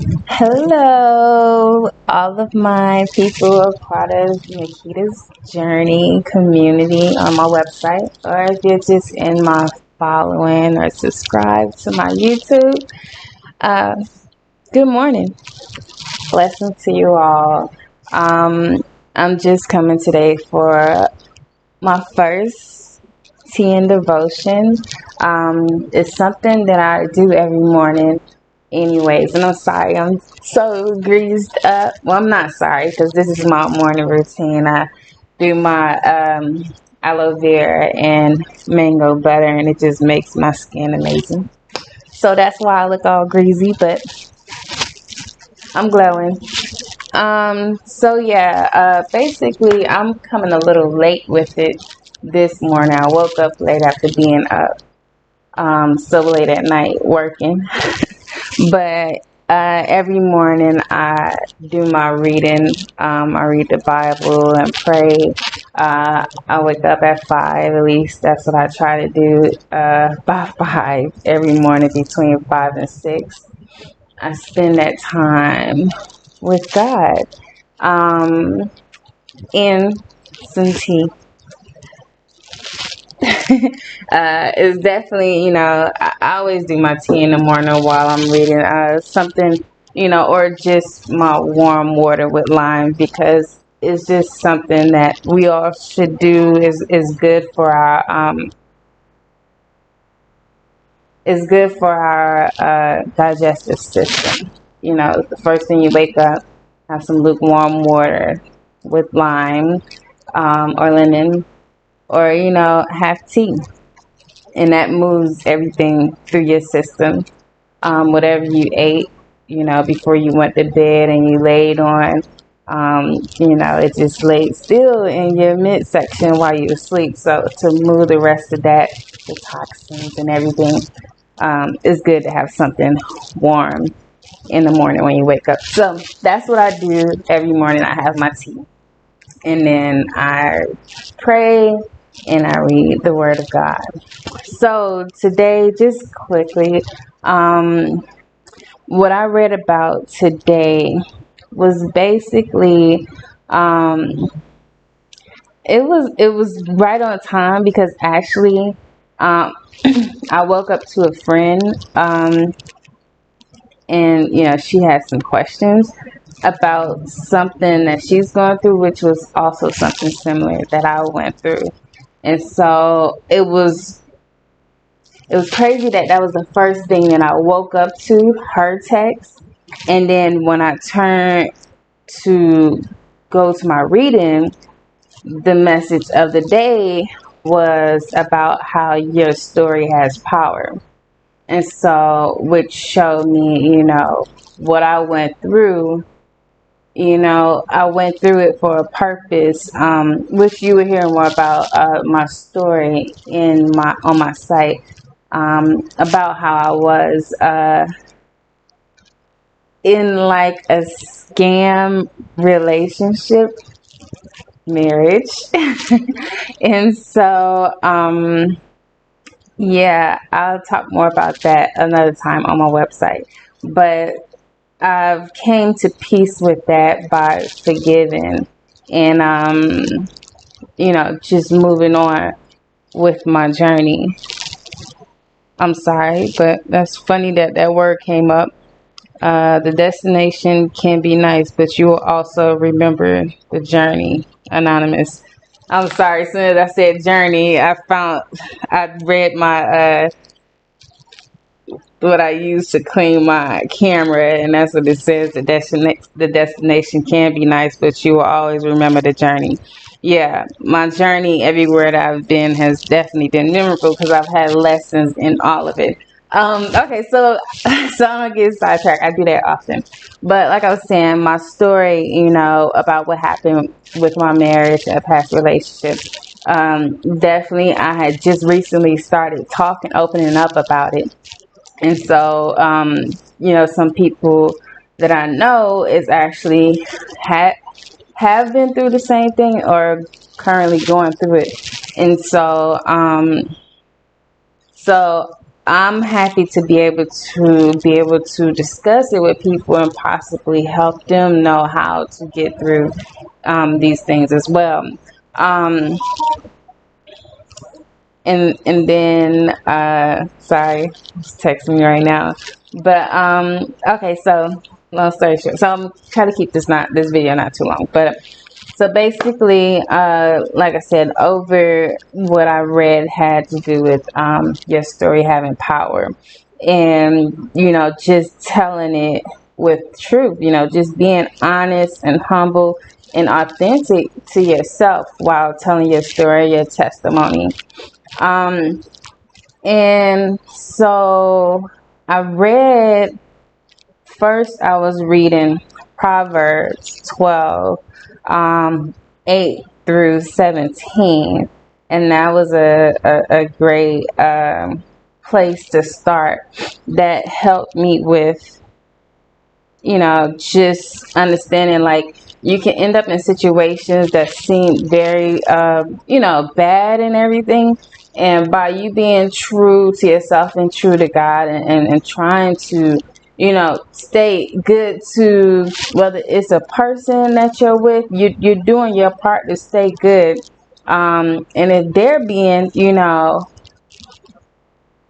Hello, all of my people who are part of Nikita's Journey community on my website, or if you're just in my following or subscribe to my YouTube. Uh, Good morning. Blessings to you all. I'm just coming today for my first tea and devotion. It's something that I do every morning anyways, and I'm sorry I'm so greased up. Well, I'm not sorry because this is my morning routine. I do my aloe vera and mango butter, and it just makes my skin amazing. So that's why I look all greasy, but I'm glowing. So yeah, basically I'm coming a little late with it this morning. I woke up late after being up so late at night working. But every morning I do my reading. I read the Bible and pray. I wake up at 5, at least that's what I try to do, by 5 every morning between 5 and 6. I spend that time with God, um, and some tea. It's definitely, I always do my tea in the morning while I'm reading something, or just my warm water with lime, because it's just something that we all should do. Is good for our is good for our digestive system. The first thing you wake up, have some lukewarm water with lime, or lemon, or have tea, and that moves everything through your system. Whatever you ate, before you went to bed and you laid on, it just laid still in your midsection while you were asleep. So to move the rest of that, the toxins and everything, it's good to have something warm in the morning when you wake up. So that's what I do every morning. I have my tea, and then I pray and I read the Word of God. So today, just quickly, um, what I read about today was basically, um, it was right on time, because actually, um, I woke up to a friend, and she had some questions about something that she's going through, which was also something similar that I went through, and so it was crazy that that was the first thing that I woke up to, her text. And then when I turned to go to my reading, the message of the day was about how your story has power. And so, which showed me, what I went through. I went through it for a purpose, which you will hear more about my story in my on my site, about how I was in like a scam relationship marriage. And so yeah, I'll talk more about that another time on my website. But I've came to peace with that by forgiving, and just moving on with my journey. I'm sorry, but that's funny that that word came up. The destination can be nice, but you will also remember the journey. Anonymous. I'm sorry. As soon as I said journey, I read my what I use to clean my camera, and that's what it says. The destination can be nice, but you will always remember the journey. Yeah, my journey everywhere that I've been has definitely been memorable, because I've had lessons in all of it. Okay, so so I'm gonna get sidetracked. I do that often, but like I was saying, my story, about what happened with my marriage and past relationships. Definitely, I had just recently started talking, opening up about it, and so, some people that I know is actually had have been through the same thing, or currently going through it. And so, I'm happy to be able to discuss it with people and possibly help them know how to get through these things as well. Um, and then sorry, he's texting me right now. But okay, so long story short, so I'm trying to keep this video not too long. But so basically, like I said, over what I read had to do with your story having power, and just telling it with truth. Just being honest and humble and authentic to yourself while telling your story, your testimony. And so I read first, I was reading Proverbs 12, 8 through 17. And that was a great place to start that helped me with just understanding, like, you can end up in situations that seem very, bad and everything. And by you being true to yourself and true to God, and trying to, stay good to whether it's a person that you're with, you're doing your part to stay good. And if they're being,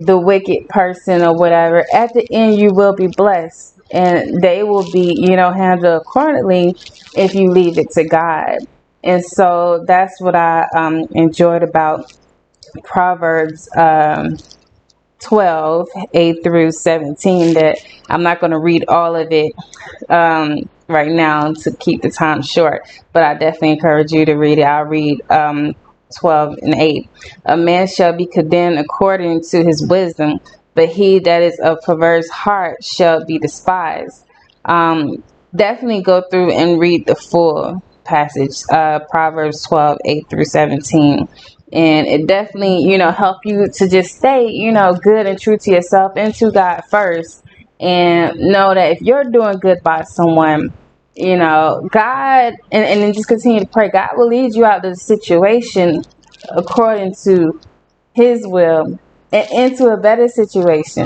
the wicked person or whatever, at the end you will be blessed, and they will be, handled accordingly if you leave it to God. And so that's what I enjoyed about Proverbs 12, 8 through 17, that I'm not going to read all of it right now to keep the time short, but I definitely encourage you to read it. I'll read 12 and 8. A man shall be condemned according to his wisdom, but he that is of perverse heart shall be despised. Definitely go through and read the full passage, Proverbs 12, 8 through 17. And it definitely, help you to just stay, good and true to yourself and to God first. And know that if you're doing good by someone, God, and then just continue to pray, God will lead you out of the situation according to his will and into a better situation.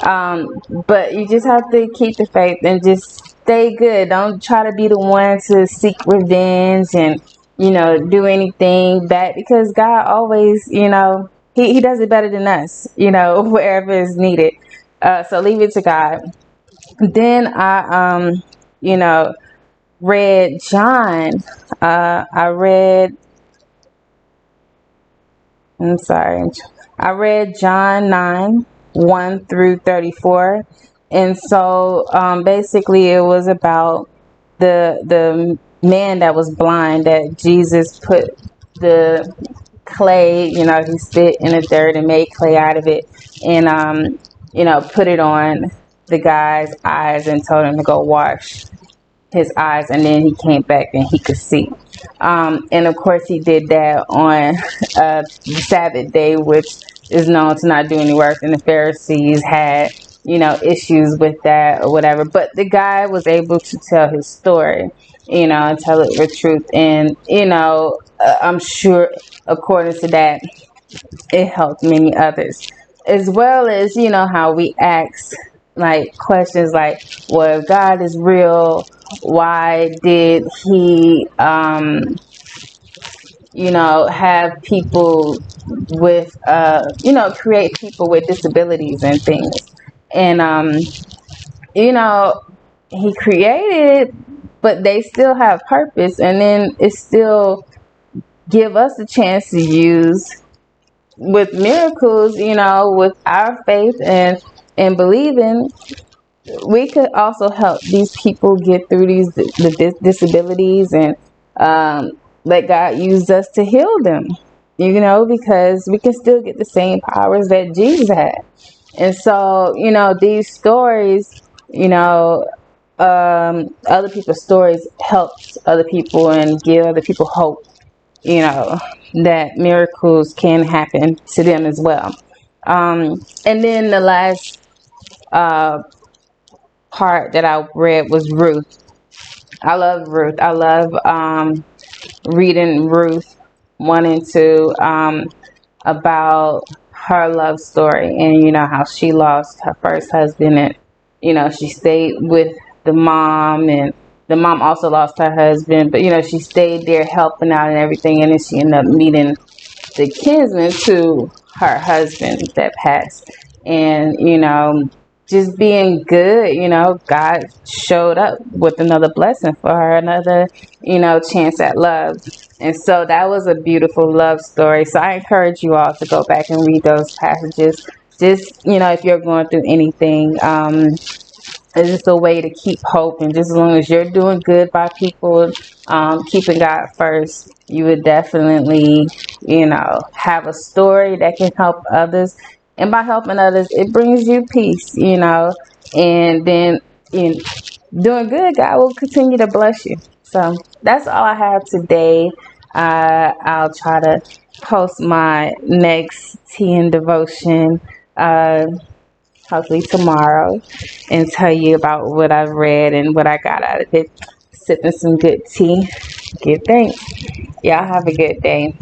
But you just have to keep the faith and just stay good. Don't try to be the one to seek revenge and, do anything bad, because God always, he does it better than us, wherever is needed. So leave it to God. Then I, read John. I read, I'm sorry. I read John 9, 1 through 34. And so basically it was about the man that was blind, that Jesus put the clay, he spit in the dirt and made clay out of it, and put it on the guy's eyes and told him to go wash his eyes, and then he came back and he could see. And of course he did that on the Sabbath day, which is known to not do any work, and the Pharisees had issues with that or whatever, but the guy was able to tell his story, and tell it with truth. And I'm sure according to that it helped many others, as well as how we ask like questions like, well, if God is real, why did he have people with create people with disabilities and things. And you know he created it, but they still have purpose, and then it still give us a chance to use with miracles, with our faith and believing. We could also help these people get through the disabilities, and let God use us to heal them, because we can still get the same powers that Jesus had. And so, these stories, other people's stories helps other people and give other people hope, that miracles can happen to them as well. And then the last part that I read was Ruth. I love Ruth. I love reading Ruth 1 and 2, about her love story, and how she lost her first husband, and she stayed with the mom, and the mom also lost her husband, but she stayed there helping out and everything, and then she ended up meeting the kinsman to her husband that passed. And just being good, God showed up with another blessing for her, another chance at love. And so that was a beautiful love story. So I encourage you all to go back and read those passages. Just if you're going through anything, it's just a way to keep hope. And just as long as you're doing good by people, keeping God first, you would definitely, have a story that can help others. And by helping others, it brings you peace, and then in doing good, God will continue to bless you. So that's all I have today. I'll try to post my next tea and devotion. Hopefully tomorrow, and tell you about what I've read and what I got out of it. Sipping some good tea. Give thanks. Y'all have a good day.